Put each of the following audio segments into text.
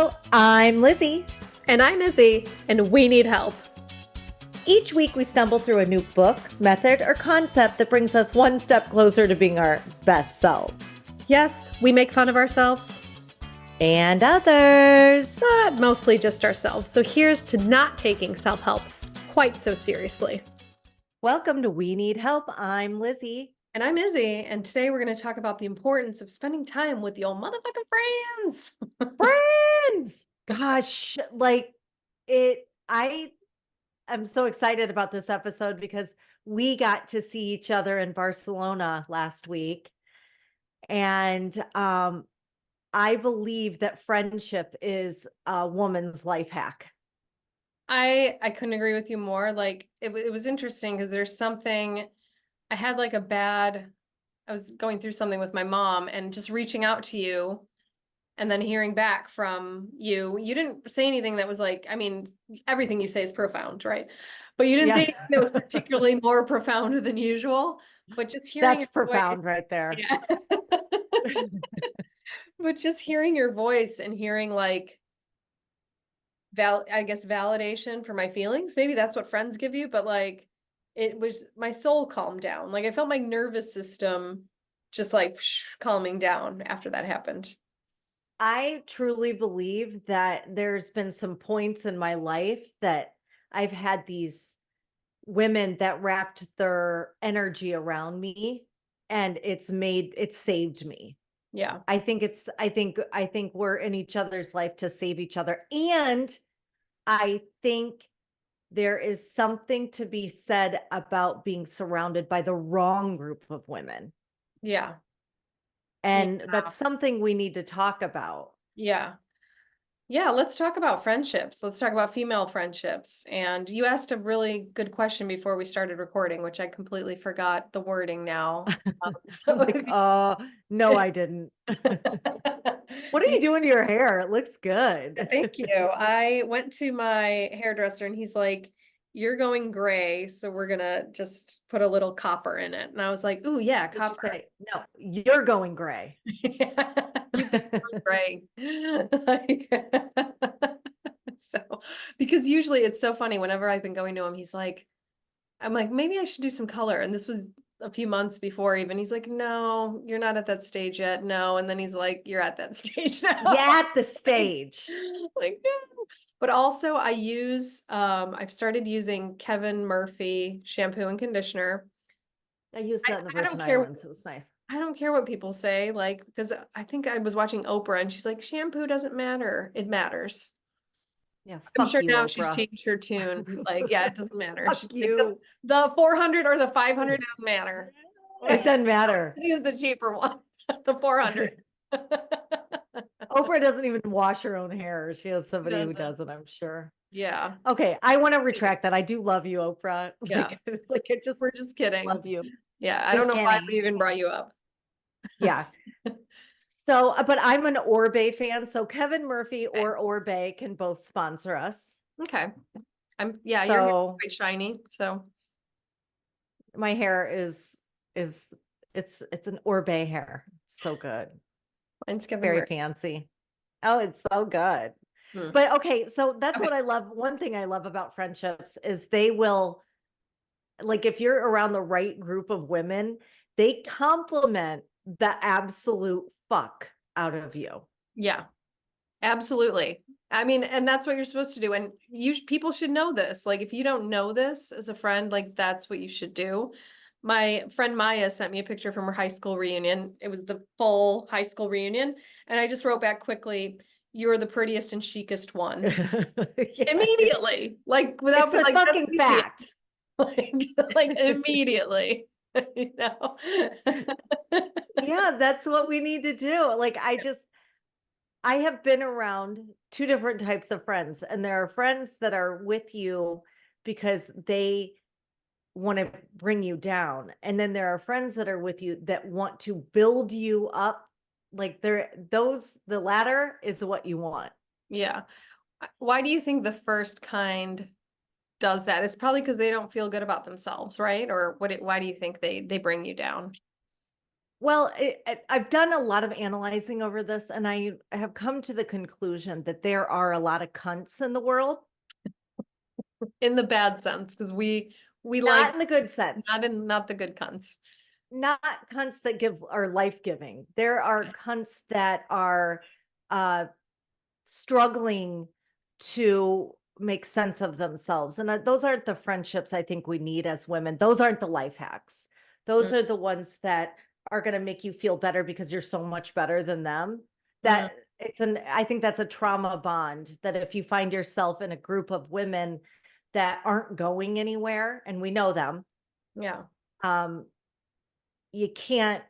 Hello, I'm Lizzy. And I'm Izzy, and we need help. Each week we stumble through a new book, method, or concept that brings us one step closer to being our best self. Yes, we make fun of ourselves. And others. But mostly just ourselves. So here's to not taking self-help quite so seriously. Welcome to We Need Help. I'm Lizzy. And I'm Izzy, and today we're going to talk about the importance of spending time with the old motherfucking friends. Friends! Gosh, I'm so excited about this episode because we got to see each other in Barcelona last week. And I believe that friendship is a woman's life hack. I couldn't agree with you more. Like it was interesting because there's something I had like I was going through something with my mom and just reaching out to you and then hearing back from you. You didn't say anything that was like, I mean, everything you say is profound, right? But you didn't say anything that was particularly more profound than usual. But just hearing That's your voice, profound right there. yeah. But just hearing your voice and hearing like I guess validation for my feelings. Maybe that's what friends give you, but like it was my soul calmed down. Like I felt my nervous system just like calming down after that happened. I truly believe that there's been some points in my life that I've had these women that wrapped their energy around me, and it's saved me. Yeah. I think we're in each other's life to save each other. And I think there is something to be said about being surrounded by the wrong group of women. Yeah. And Yeah. that's something we need to talk about. Yeah. Yeah, let's talk about friendships. Let's talk about female friendships. And you asked a really good question before we started recording, which I completely forgot the wording now. I'm like, no, I didn't. What are you doing to your hair? It looks good. Thank you. I went to my hairdresser and he's like, "You're going gray, so we're gonna just put a little copper in it." And I was like, "Ooh, yeah, What'd you copper." say? No, you're going gray. You've been gray. Like, so, because usually it's so funny whenever I've been going to him, he's like, I'm like, maybe I should do some color. And this was a few months before even. He's like, no, you're not at that stage yet. No. And then he's like, you're at that stage now. Yeah, at the stage. Like, no. But also I've started using Kevin Murphy shampoo and conditioner. I used that in the I don't Virgin care. Islands. It was nice. I don't care what people say, like, because I think I was watching Oprah and she's like, shampoo doesn't matter. It matters. Yeah, I'm fuck sure you, now she's Oprah. changed her tune. Like, yeah, it doesn't matter. Fuck She's like, you. the 400 or the 500 doesn't matter. It doesn't matter. Use the cheaper one, the 400. Oprah doesn't even wash her own hair. She has somebody who Doesn't. does it, I'm sure. Yeah. Okay, I want to retract that. I do love you, Oprah. Yeah. Like I just We're just kidding. love you. Yeah. I don't Just know why kidding. we even brought you up. Yeah. So, but I'm an Orbe fan. So Kevin Murphy or Orbe can both sponsor us. Okay. Yeah, your hair is So quite shiny. So my hair is it's an Orbe hair. It's so good. mine's Kevin Very Murphy. fancy. Oh, it's so good. Hmm. But okay, so that's Okay. what I love. One thing I love about friendships is they will, like, if you're around the right group of women, they compliment the absolute fuck out of you. Yeah, absolutely. I mean, and that's what you're supposed to do. And people should know this. Like, if you don't know this as a friend, like that's what you should do. My friend Maya sent me a picture from her high school reunion. It was the full high school reunion. And I just wrote back quickly, "You're the prettiest and chicest one." Yeah. Immediately. Like without It's a like that's fucking immediate. fact. Like immediately. You know? Yeah, that's what we need to do. Like, I have been around two different types of friends, and there are friends that are with you because they want to bring you down. And then there are friends that are with you that want to build you up. Like the latter is what you want. Yeah. Why do you think the first kind does that? It's probably because they don't feel good about themselves, right? Or why do you think they bring you down? Well, I've done a lot of analyzing over this, and I have come to the conclusion that there are a lot of cunts in the world, In the bad sense, because we not like in the good sense, not the good cunts. not cunts that are life giving. There are cunts that are uh, struggling to make sense of themselves. And those aren't the friendships I think we need as women. Those aren't the life hacks. Mm, Those are the ones that are going to make you feel better because you're so much better than them. mm, I think that's a trauma bond that if you find yourself in a group of women that aren't going anywhere, and we know them, yeah, um, you can't,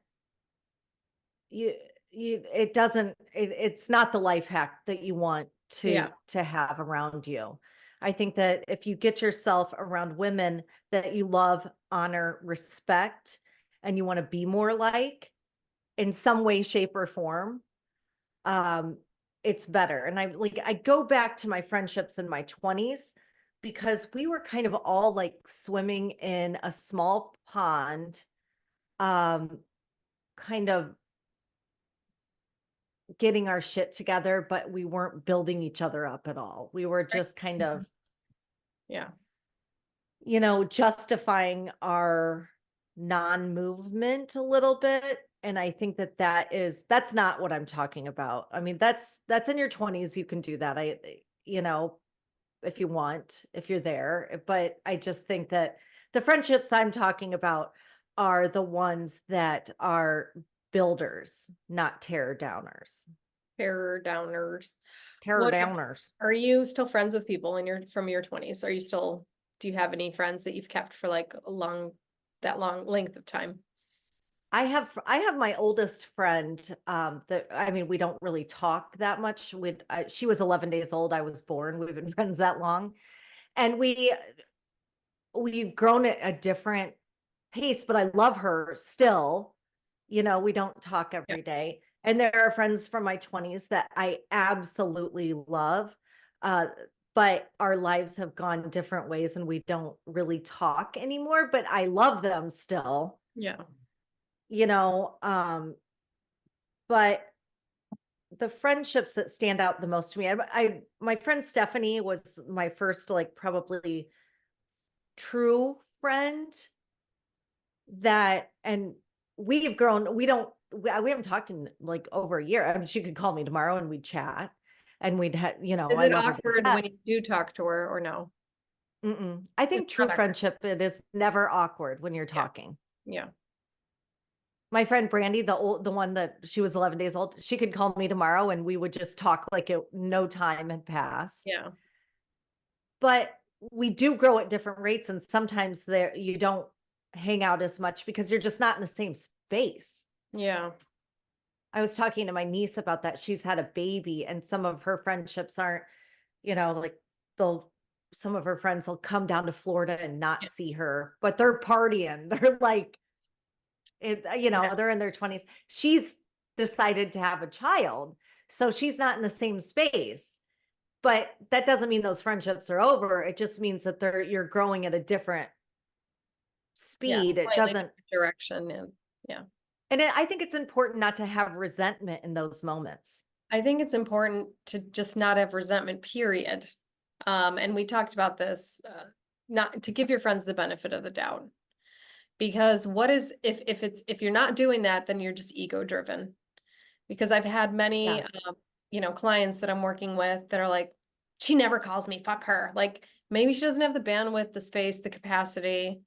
you, it doesn't, it's not the life hack that you want yeah, to have around you. I think that if you get yourself around women that you love, honor, respect, and you want to be more like in some way, shape, or form, um, it's better. And I go back to my friendships in my 20s because we were kind of all like swimming in a small pond, um, kind of getting our shit together, but we weren't building each other up at all. We were right. just kind Mhm. of, Yeah, justifying our non-movement a little bit. And I think that that's not what I'm talking about. I mean, that's in your 20s. You can do that. You know, if you want, if you're there. But I just think that the friendships I'm talking about are the ones that are builders, not tear downers. terror downers. Tear What downers. are you still friends with people in your from your 20s? Are you still, do you have any friends that you've kept for like a long, that long length of time? I have my oldest friend, that I mean, we don't really talk that much. She was 11 days old. I was born. We've been friends that long. And we've grown at a different pace, but I love her still. We don't talk Yeah, every day. And there are friends from my 20s that I absolutely love. Uh, but our lives have gone different ways and we don't really talk anymore, but I love them still, yeah. you know. But the friendships that stand out the most to me, my friend Stephanie was my first, like, probably true friend and we've grown. We haven't talked in like over a year. I mean, she could call me tomorrow and we'd chat and Is I it love her to awkward death. when you do talk to her or no? I It's think true not awkward. friendship, it is never awkward when you're Yeah, talking. yeah, My friend Brandy, the one that she was 11 days old, she could call me tomorrow and we would just talk like no time had passed. yeah, But we do grow at different rates, and sometimes there you don't hang out as much because you're just not in the same space. yeah, I was talking to my niece about that. She's had a baby, and some of her friendships aren't, like they'll some of her friends will come down to Florida and not yeah, see her, but they're partying. They're like, yeah, they're in their 20s. She's decided to have a child, so she's not in the same space. But that doesn't mean those friendships are over. It just means that you're growing at a different yeah. speed. It Slightly doesn't, different direction, and yeah. I think it's important not to have resentment in those moments. I think it's important to just not have resentment, period. And we talked about this, not to give your friends the benefit of the doubt. Because what is if you're not doing that, then you're just ego driven. Because I've had many Yeah. clients that I'm working with that are like, she never calls me, fuck her. Like maybe she doesn't have the bandwidth, the space, the capacity.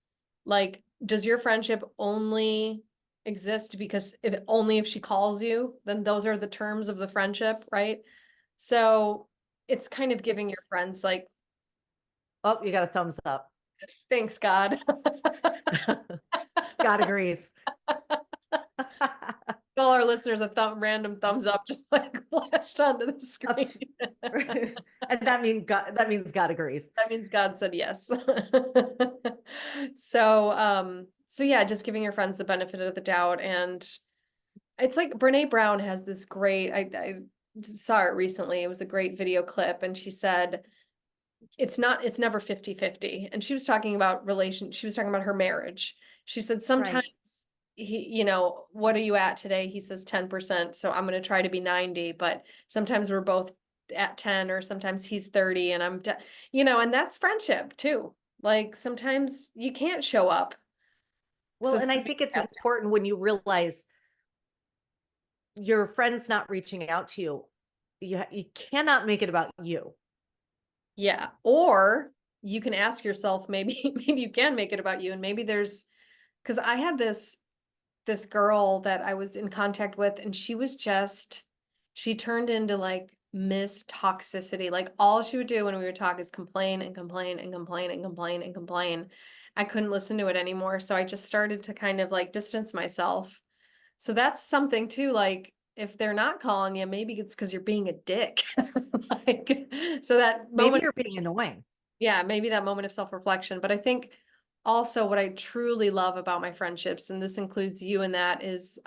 Like, does your friendship only exist because if she calls you, then those are the terms of the friendship, right? So it's kind of giving your It's, friends like, oh, you got a thumbs up. thanks, God. God agrees. All our listeners a random thumbs up just like flashed onto the Up. screen. And that means God agrees. That means God said yes. So yeah, just giving your friends the benefit of the doubt. And it's like Brene Brown has this great, I saw it recently. It was a great video clip. And she said, it's never 50-50. And she was talking about she was talking about her marriage. She said, Right. sometimes he, what are you at today? He says 10%. So I'm going to try to be 90, but sometimes we're both at 10, or sometimes he's 30 and and that's friendship too. Like sometimes you can't show up. Well, So and I somebody think it's has to. important when you realize your friend's not reaching out to you. You cannot make it about you. Yeah. Or you can ask yourself, maybe, maybe you can make it about you. And maybe because I had this girl that I was in contact with, and she turned into like Miss Toxicity. Like all she would do when we would talk is complain and complain and complain and complain and complain. I couldn't listen to it anymore. So I just started to kind of like distance myself. So that's something too, like if they're not calling you, maybe it's because you're being a dick. Like, so that Maybe moment, you're being annoying. yeah, maybe that moment of self-reflection. But I think also what I truly love about my friendships, and this includes you in that, is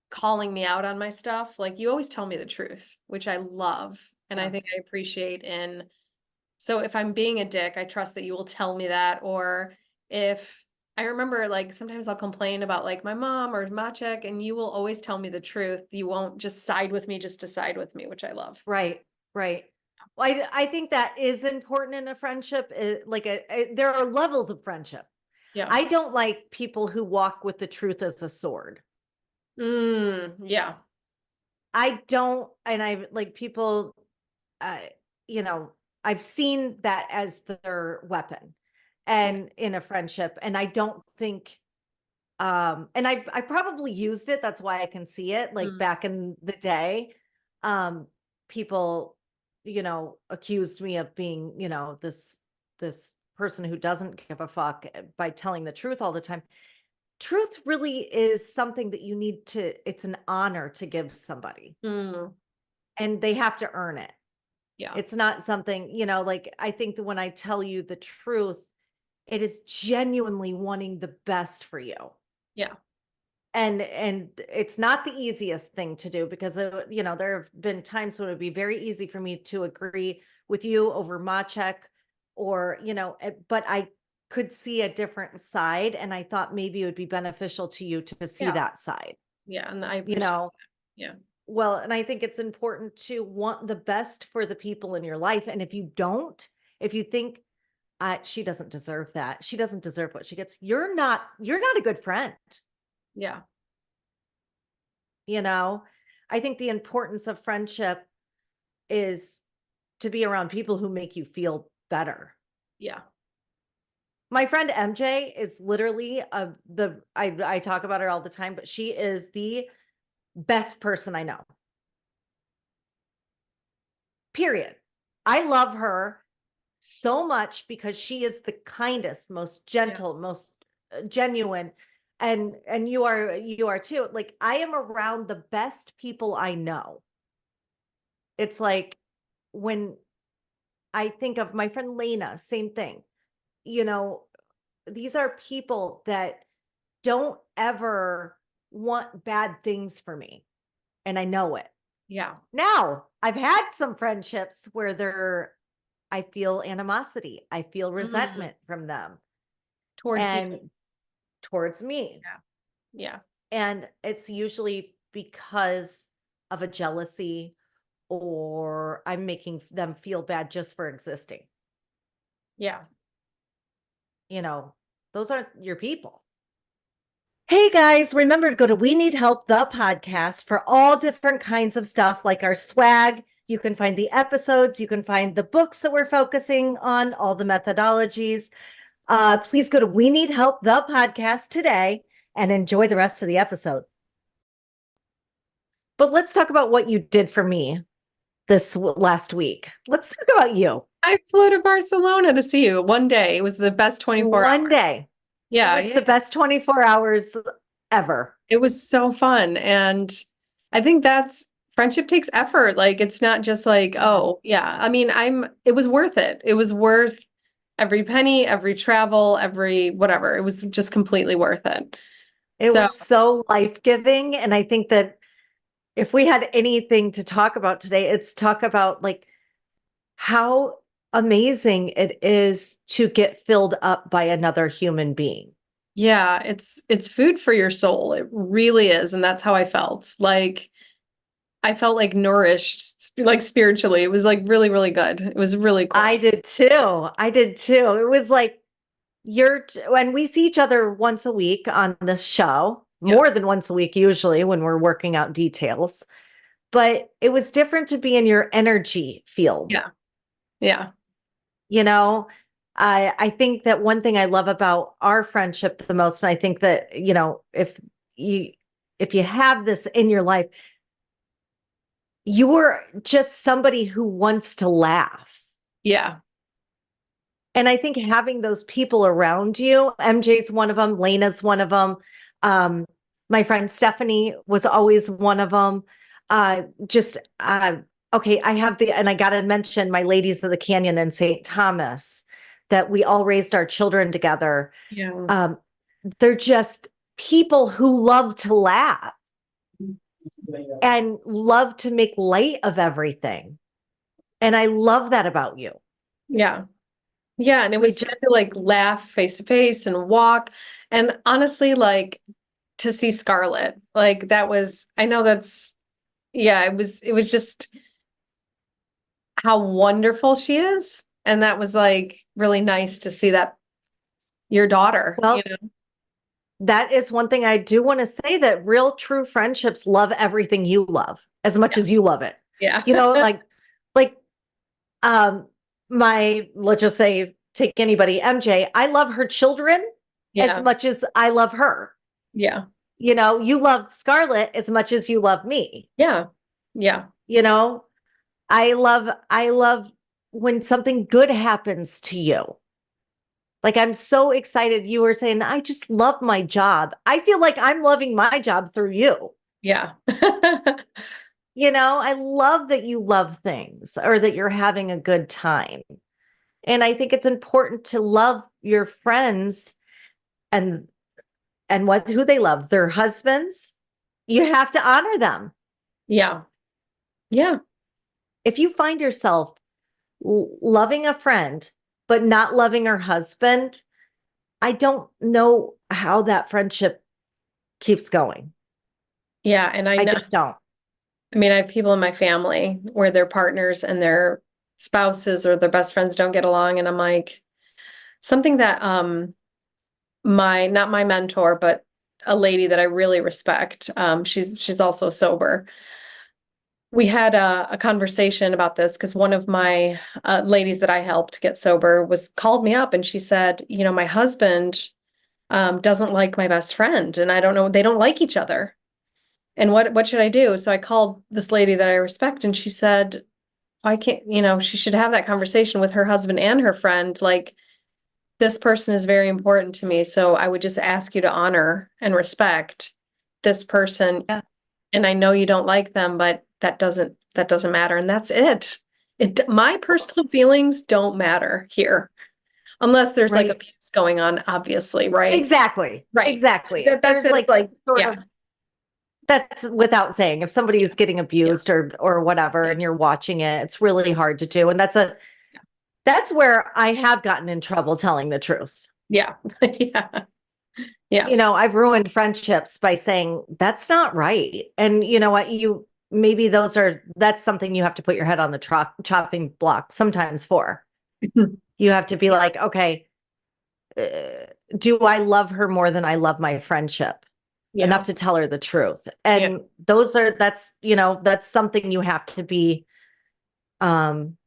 calling me out on my stuff. Like you always tell me the truth, which I love. And I Yeah. think I appreciate so if I'm being a dick, I trust that you will tell me that. Or if I remember, like sometimes I'll complain about like my mom or Maciek, and you will always tell me the truth. You won't just side with me just to side with me, which I love. Right. Right. Well, I think that is important in a friendship. There are levels of friendship. Yeah. I don't like people who walk with the truth as a sword. Yeah. I don't, and I like people, uh, you know, I've seen that as their weapon Yeah. and in a friendship. And I don't think, and I probably used it. That's why I can see it. Like Mm. back in the day, um, people, accused me of being, this person who doesn't give a fuck by telling the truth all the time. Truth really is something that it's an honor to give somebody, Mm. and they have to earn it. Yeah. It's not something, like I think that when I tell you the truth, it is genuinely wanting the best for you. Yeah. And it's not the easiest thing to do because there have been times when it would be very easy for me to agree with you over Maciek, or but I could see a different side, and I thought maybe it would be beneficial to you to see Yeah. that side. Yeah. And I you appreciate know that. Yeah. well, and I think it's important to want the best for the people in your life, and if you think, she doesn't deserve that, she doesn't deserve what she gets, you're not a good friend. Yeah. you know I think the importance of friendship is to be around people who make you feel better. Yeah. My friend MJ is literally I talk about her all the time, but she is the best person I know. Period. I love her so much because she is the kindest, most Yeah. gentle, most genuine, and you are too. Like I am around the best people I know. It's like when I think of my friend Lena, same thing. You know, these are people that don't ever want bad things for me, and I know it. Yeah. Now, I've had some friendships where I feel animosity, I feel Mm. resentment from them Towards you. and towards me. Yeah. Yeah. And it's usually because of a jealousy, or I'm making them feel bad just for existing. Yeah. You know, those aren't your people. Hey guys, remember to go to We Need Help, the podcast, for all different kinds of stuff like our swag. You can find the episodes, you can find the books that we're focusing on, all the methodologies. Please go to We Need Help, the podcast today, and enjoy the rest of the episode. But let's talk about what you did for me this last week. Let's talk about you. I flew to Barcelona to see you one day. It was the best 24 One hours. day. It Yeah, was yeah. the best 24 hours ever. It was so fun. And I think that's friendship takes effort. Like it's not just like, Yeah. oh, yeah. I mean, it was worth it. It was worth every penny, every travel, every whatever. It was just completely worth it. It So, was so life-giving. And I think that if we had anything to talk about today, it's talk about like how amazing it is to get filled up by another human being. Yeah, it's food for your soul. It really is. And that's how I felt. Like I felt like nourished, like spiritually. It was like really, really good. It was really I cool. did too. I did too. It was like when we see each other once a week on this show, Yeah. more than once a week usually when we're working out details, but it was different to be in your energy field. Yeah. Yeah. You know, I think that one thing I love about our friendship the most, and I think that, you if you have this in your life, you're just somebody who wants to laugh. Yeah. And I think having those people around you, MJ's one of them, Lena's one of them. Um, my friend Stephanie was always one of them. Just okay, and I got to mention my ladies of the Canyon in St. Thomas that we all raised our children together. Yeah. Um, they're just people who love to laugh and love to make light of everything. And I love that about you. Yeah. Yeah. And it We was good just, to like laugh face to face and walk. And honestly, like to see Scarlett, like that was, I know that's, yeah, it was just how wonderful she is. And that was like really nice to see that your daughter, you well, know? that is one thing I do want to say, that real true friendships love everything you love as much as you love it. Yeah. You know, like um let's just say take anybody, MJ, I love her children as Yeah. much as I love her. Yeah. You know, you love Scarlett as much as you love me. Yeah. Yeah. You know, I love when something good happens to you. Like, I'm so excited. You were saying, I just love my job. I feel like I'm loving my job through you. Yeah. You know, I love that you love things or that you're having a good time. And I think it's important to love your friends and who they love, their husbands. You have to honor them. Yeah. Yeah. If you find yourself loving a friend but not loving her husband, I don't know how that friendship keeps going. Yeah. And I I know, just don't. I mean, I have people in my family where their partners and their spouses or their best friends don't get along. And I'm like, something that not my mentor, but a lady that I really respect. She's also sober. We had a conversation about this because one of my ladies that I helped get sober was called me up and she said, you know, my husband doesn't like my best friend, and I don't know, they don't like each other. And what should I do? So I called this lady that I respect, and she said, why can't, you know, she should have that conversation with her husband and her friend. Like, this person is very important to me. So I would just ask you to honor and respect this person. Yeah, And I know you don't like them, but that doesn't matter. And that's it. My personal feelings don't matter here. Unless there's like right. abuse going on, obviously, right? Exactly. Right. Exactly. If That's there's it. It's like like, some sort yeah, of, that's without saying, if somebody is getting yeah, abused or whatever yeah, and you're watching it, it's really hard to do. And that's where I have gotten in trouble telling the truth. yeah, yeah, yeah, You know, I've ruined friendships by saying that's not right. And you know what? Maybe that's something you have to put your head on the chopping block sometimes for. You have to be like, okay, uh, do I love her more than I love my friendship? yeah, Enough to tell her the truth. yeah, And that's something you have to be, um,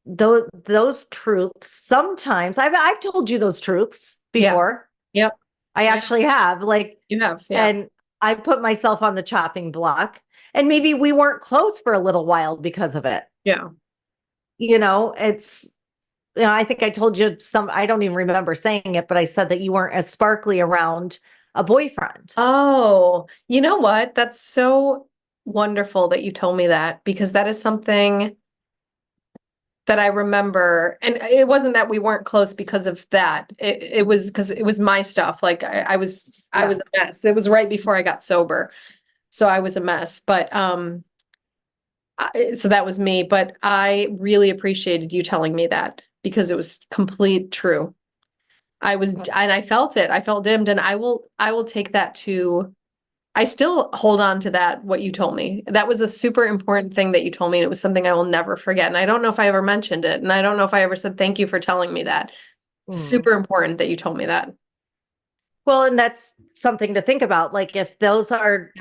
those truths. Sometimes I've told you those truths yeah, before. yeah, I yeah. actually have, like, You have, yeah, and I put myself on the chopping block. And maybe we weren't close for a little while because of it. yeah. You know, I think I told you I don't even remember saying it, but I said that you weren't as sparkly around a boyfriend. Oh, you know what? That's so wonderful that you told me that because that is something that I remember. And it wasn't that we weren't close because of that. It was because it was my stuff. Like I Yeah. was a mess. It was right before I got sober. So I was a mess. But so that was me. But I really appreciated you telling me that because it was complete true. and I felt it. I felt dimmed, and I will take that to, I still hold on to that, what you told me. That was a super important thing that you told me, and it was something I will never forget. And I don't know if I ever mentioned it, and I don't know if I ever said thank you for telling me that. Mm. Super important that you told me that. Well, and that's something to think about. Like if those are,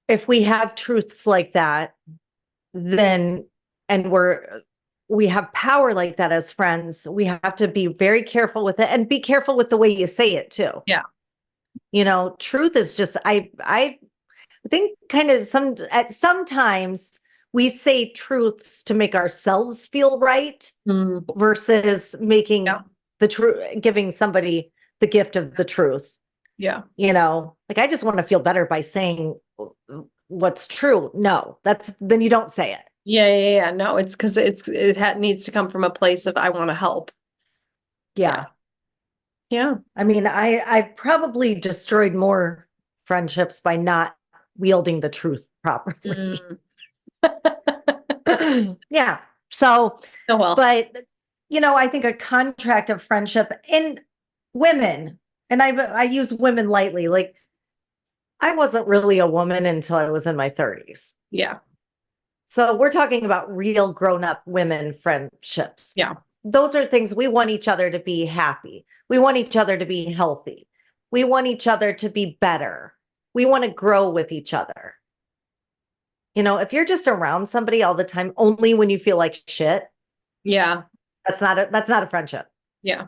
if we have truths like that, then, and we have power like that as friends, we have to be very careful with it and be careful with the way you say it too. Yeah. Truth is just, I think kind of sometimes we say truths to make ourselves feel right Mm, versus making yeah. the truth, giving somebody the gift of the truth. Yeah. Like I just want to feel better by saying what's true. No, then you don't say it. Yeah. No, it's because needs to come from a place of I want to help. Yeah. Yeah. I mean, I've probably destroyed more friendships by not wielding the truth properly. Yeah. So, Oh well. but I think a contract of friendship in women, and I use women lightly, like I wasn't really a woman until I was in my 30s. Yeah. So we're talking about real grown-up women friendships. Yeah. Those are things we want each other to be happy. We want each other to be healthy. We want each other to be better. We want to grow with each other. If you're just around somebody all the time, only when you feel like shit, Yeah. that's not a friendship. Yeah.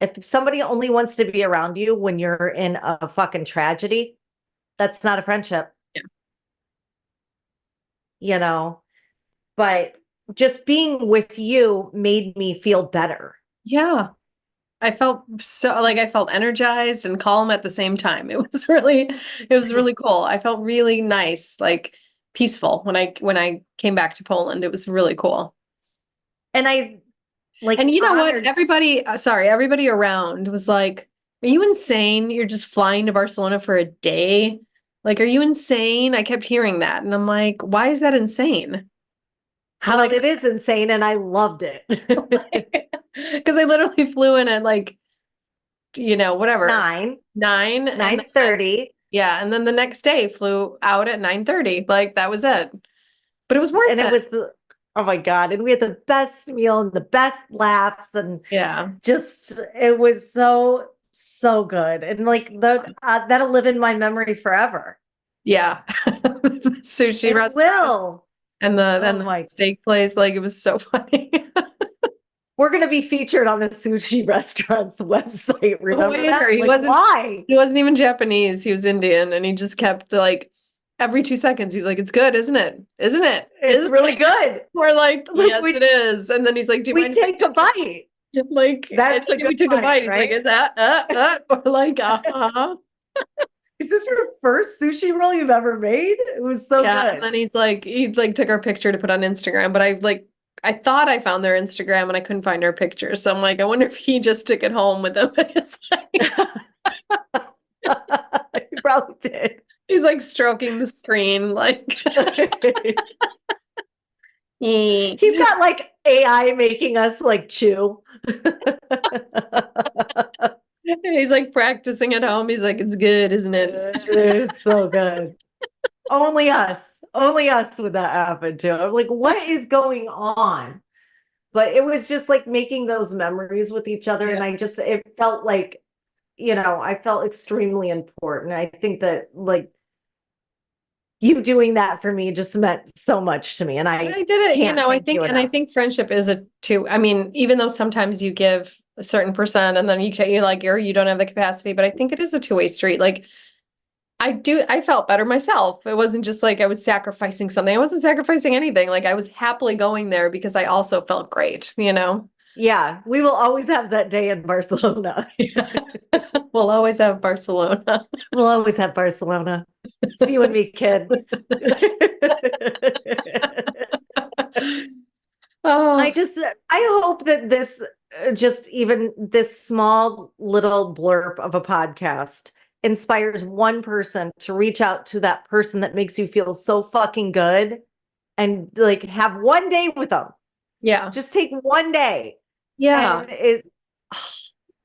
If somebody only wants to be around you when you're in a fucking tragedy, that's not a friendship. But just being with you made me feel better. Yeah. I felt I felt energized and calm at the same time. It was really cool. I felt really nice, like peaceful when I came back to Poland. It was really cool. And I And you know what? honored. Everybody around was like, "Are you insane? You're just flying to Barcelona for a day? Like, are you insane?" I kept hearing that, and I'm like, "Why is that insane?" How Well, like it is insane, and I loved it. because I literally flew in at like, whatever, 9, 9, and then 9:30. yeah, and then the next day flew out at 9:30. Like that was it. But it was worth And it it. was oh my God. And we had the best meal and the best laughs. And Yeah. just, it was so, so good. And like that'll live in my memory forever. Yeah. Sushi It restaurant will. and Oh the my, steak place. Like it was so funny. we're going to be featured on the sushi restaurant's website. The Remember waiter, that? Like, why? he wasn't even Japanese. He was Indian, and he just kept like every 2 seconds, he's like, "It's good, isn't it? Isn't it? It's Isn't really it?" good. We're like, "Yes, we, it is." And then he's like, "Do you we mind if I take a bite. like?" And That's a then we good took a bite, bite. He's like, right? "Is that?" We're like, "Uh-huh." Is this your first sushi roll you've ever made? It was so Yeah, and good. then he took our picture to put on Instagram, but I thought I found their Instagram and I couldn't find our picture. So I'm like, I wonder if he just took it home with him. It's like, You probably did. he's like stroking the screen, like He's got like AI making us like chew. he's like practicing at home. He's like, it's good, isn't it? It is so good. Only us would that happen to. I'm like, what is going on? But it was just like making those memories with each other. Yeah. And it felt like, I felt extremely important. I think that like you doing that for me just meant so much to me. And I I did it, can't I thank think, you and I enough. think friendship is a too, I mean, even though sometimes you give a certain percent and then you're like, or you don't have the capacity, but I think it is a two-way street. Like I felt better myself. It wasn't just like I was sacrificing something. I wasn't sacrificing anything. Like I was happily going there because I also felt great. Yeah, we will always have that day in Barcelona. We'll always have Barcelona. We'll always have Barcelona. It's you and me, kid. Oh, I hope that this, just even this small little blurb of a podcast inspires one person to reach out to that person that makes you feel so fucking good and like have one day with them. yeah. Just take one day. Yeah. And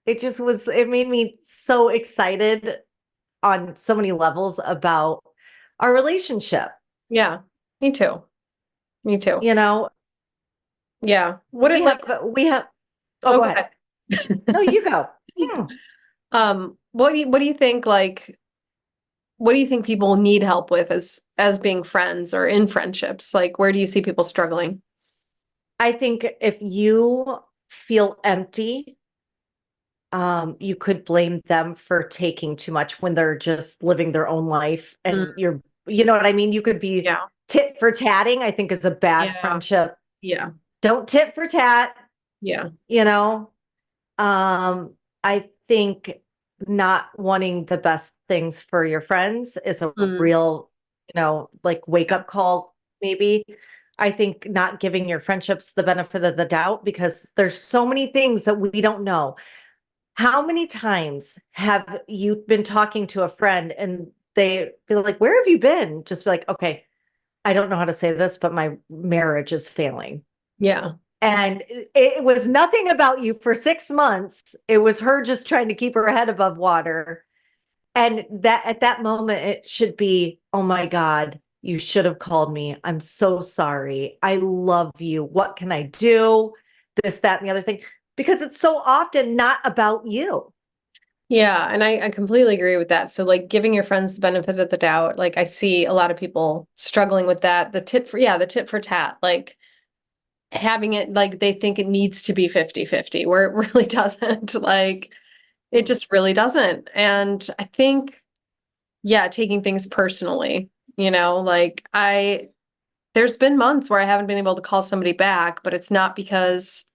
it just was, it made me so excited on so many levels about our relationship, Yeah. Me too. Me too. you know, Yeah. What it like, we have, oh, oh, go go ahead. ahead. No, you go. Hmm. What do you think, like, what do you think people need help with as being friends or in friendships? Like, where do you see people struggling? I think if you feel empty, you could blame them for taking too much when they're just living their own life and Mm, you know what I mean? You could be yeah. tit for tatting, I think is a bad Yeah. friendship. Yeah. Don't tit for tat, Yeah. you know? I think not wanting the best things for your friends is a Mm, real, like wake yeah. up call, maybe. I think not giving your friendships the benefit of the doubt because there's so many things that we don't know. How many times have you been talking to a friend and they be like, "Where have you been?" Just be like, "Okay, I don't know how to say this, but my marriage is failing." Yeah. And it was nothing about you for 6 months. It was her just trying to keep her head above water. And that at that moment, it should be, "Oh my God, you should have called me. I'm so sorry. I love you. What can I do?" This, that, and the other thing. Because it's so often not about you. Yeah, and I completely agree with that. So like giving your friends the benefit of the doubt, like I see a lot of people struggling with that. The tit for tat, like having it like they think it needs to be 50-50, where it really doesn't. Like it just really doesn't. And I think, yeah, taking things personally, like there's been months where I haven't been able to call somebody back, but it's not because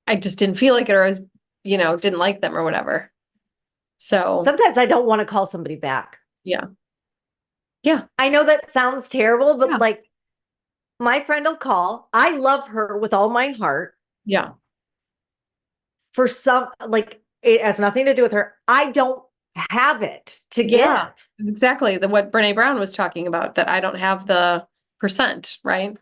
I just didn't feel like it or I was, didn't like them or whatever. So Sometimes I don't want to call somebody back. yeah. Yeah. I know that sounds terrible, but Yeah. like my friend will call. I love her with all my heart. Yeah. For some, like it has nothing to do with her. I don't have it to give. Yeah. Exactly. What Brene Brown was talking about, that I don't have the percent, right?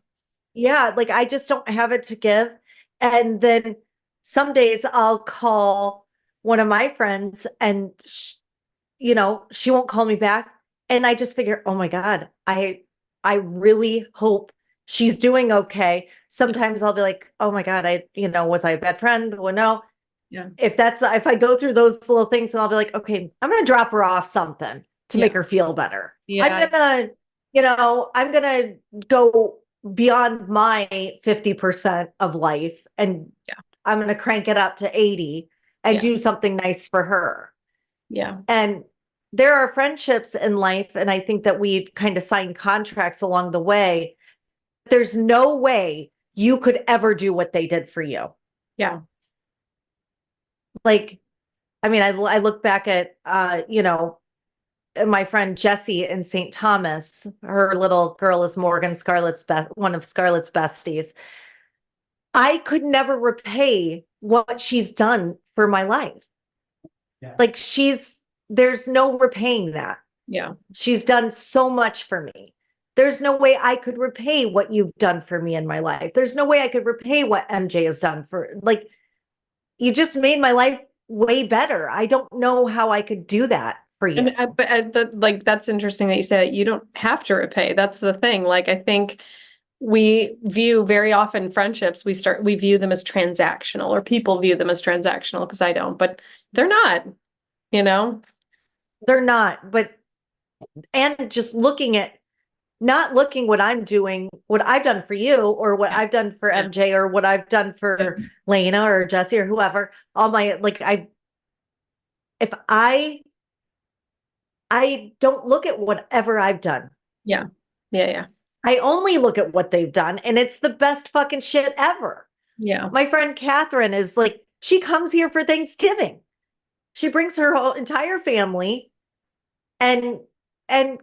Yeah, like I just don't have it to give. And then some days I'll call one of my friends and she won't call me back and I just figure, "Oh my God, I really hope she's doing okay." Yeah. Sometimes I'll be like, "Oh my God, was I a bad friend?" Well, no. Yeah. If I go through those little things and I'll be like, "Okay, I'm going to drop her off something to make Yeah. her feel better." Yeah. I'm going to go beyond my 50% of life and Yeah. I'm going to crank it up to 80 and Yeah. do something nice for her. Yeah. And there are friendships in life, and I think that we kind of sign contracts along the way. There's no way you could ever do what they did for you. Yeah. Like, I mean, I look back at, my friend Jessie in St. Thomas. Her little girl is Morgan, one of Scarlett's besties. I could never repay what she's done for my life. Yeah. Like there's no repaying that. Yeah. She's done so much for me. There's no way I could repay what you've done for me in my life. There's no way I could repay what MJ has done like, you just made my life way better. I don't know how I could do that for you. And like that's interesting that you say that you don't have to repay. That's the thing. Like I think we view very often friendships, we view them as transactional, or people view them as transactional, because I don't, but they're not, you know? They're not, and just not looking what I'm doing, what I've done for you, or what Yeah. I've done for Yeah. MJ, or what I've done Yeah. for Lena or Jesse or whoever. All my, like, if I don't look at whatever I've done. Yeah. Yeah. Yeah. I only look at what they've done, and it's the best fucking shit ever. Yeah. My friend Catherine is like, she comes here for Thanksgiving. She brings her whole entire family and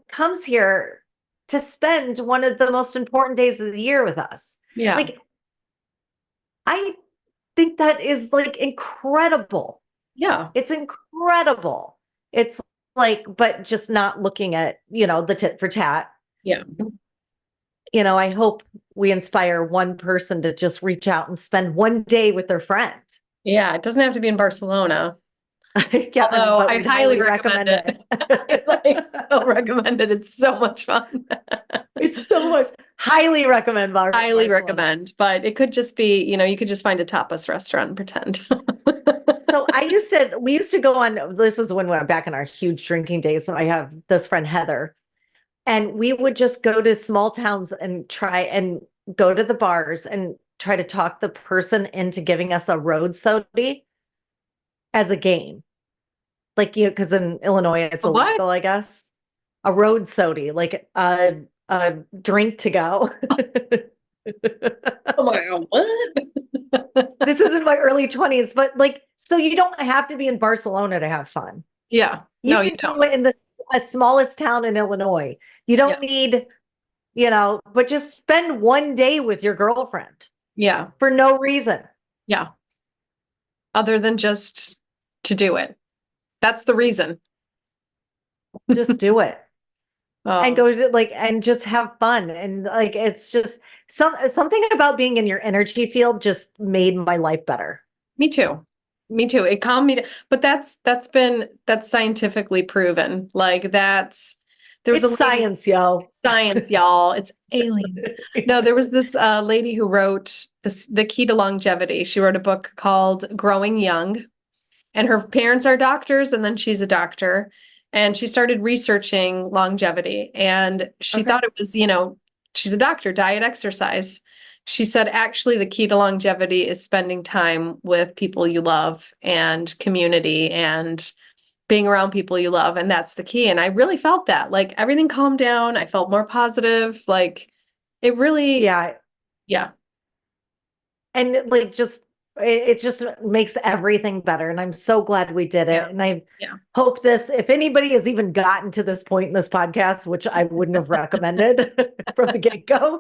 comes here to spend one of the most important days of the year with us. Yeah. Like, I think that is like incredible. Yeah. It's incredible. It's like, but just not looking at, the tit for tat. Yeah. I hope we inspire one person to just reach out and spend one day with their friend. Yeah, it doesn't have to be in Barcelona. Yeah, Although but I we'd highly recommend it. I still recommend it. It's so much fun. It's so much. Highly recommend Highly Barcelona. recommend, but it could just be, you could just find a tapas restaurant and pretend. So we used to go on, this is when we're back in our huge drinking days. So I have this friend, Heather, and we would just go to small towns and try and go to the bars and try to talk the person into giving us a road soda as a game. Like, because in Illinois, it's A what? illegal, I guess. A road soda, like a drink to go. Oh my God, what? This is in my early 20s, but like, so you don't have to be in Barcelona to have fun. Yeah. You No, you can don't. do it in the smallest town in Illinois. You Yeah. don't need, but just spend one day with your girlfriend Yeah. for no reason. Yeah. Other than just to do it. That's the reason. Just do it. And Oh, go to and just have fun. And like, it's just something about being in your energy field just made my life better. me too. Me too. It calmed me down. But that's scientifically proven. Like there was It's a lady, science, yo. science, y'all. It's alien. No, there was this lady who wrote the key to longevity. She wrote a book called Growing Young, and her parents are doctors, and then she's a doctor. And she started researching longevity, and she Okay. thought it was, she's a doctor, diet, exercise. She said, actually, the key to longevity is spending time with people you love and community and being around people you love. And that's the key. And I really felt that, like, everything calmed down. I felt more positive. Like, it really, Yeah. yeah. And like, it just makes everything better. And I'm so glad we did it. Yeah. And I Yeah. hope if anybody has even gotten to this point in this podcast, which I wouldn't have recommended from the get-go,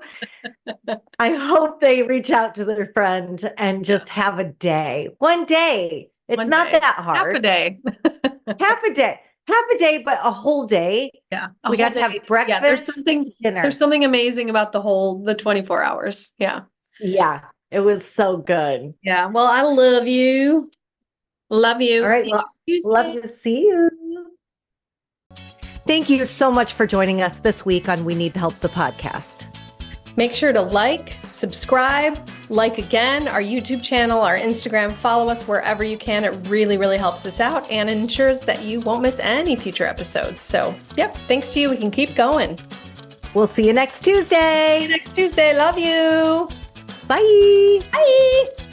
I hope they reach out to their friend and just have a day. One day. It's One not day, that half a hard. day. Half a day. Half a day, but a whole day. Yeah. We got to have Yeah. breakfast, There's dinner. something amazing about the 24 hours. Yeah. Yeah, it was so good. Yeah. Well, I love you. Love you. All right. See you Well, next Tuesday. love to see you. Thank you so much for joining us this week on We Need Help, the podcast. Make sure to like, subscribe, like again, our YouTube channel, our Instagram, follow us wherever you can. It really, really helps us out and ensures that you won't miss any future episodes. So, yep, thanks to you, we can keep going. We'll see you next Tuesday. See you next Tuesday. Love you. Bye. Bye.